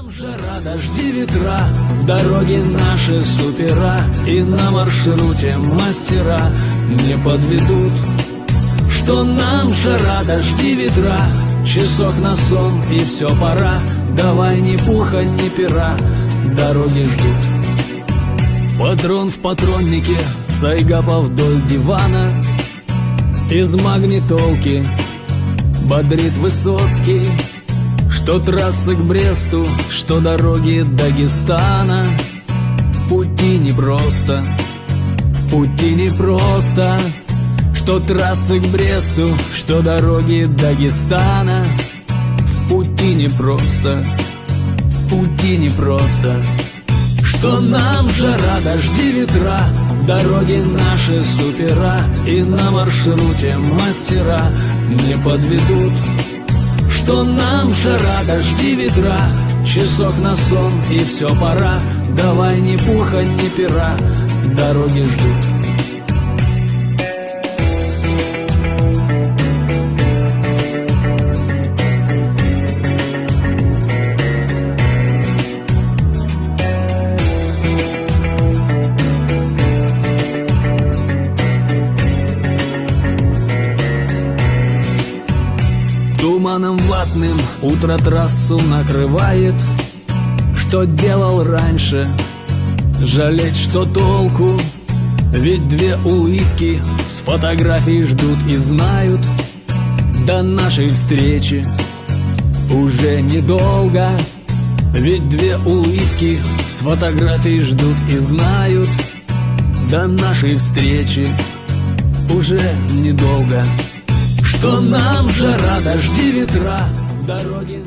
Жара, дожди, ветра, в дороге наши супера, и на маршруте мастера не подведут. Что нам жара, дожди, ветра, часок на сон и все пора. Давай ни пуха, ни пера, дороги ждут. Патрон в патроннике, сайгапа вдоль дивана, из магнитолки бодрит Высоцкий. Что трассы к Бресту, что дороги Дагестана. В пути непросто, в пути непросто. Что трассы к Бресту, что дороги Дагестана. В пути непросто, в пути непросто. Что нам жара, дожди, ветра, в дороге наши супера, и на маршруте мастера не подведут. Что нам жара, дожди, ветра, часок на сон и все пора. Давай ни пуха, ни пера, дороги ждут. Туманом ватным утро трассу накрывает. Что делал раньше, жалеть что толку? Ведь две улыбки с фотографий ждут и знают. До нашей встречи уже недолго. Ведь две улыбки с фотографий ждут и знают. До нашей встречи уже недолго. Что нам жара, дожди, ветра, в дороге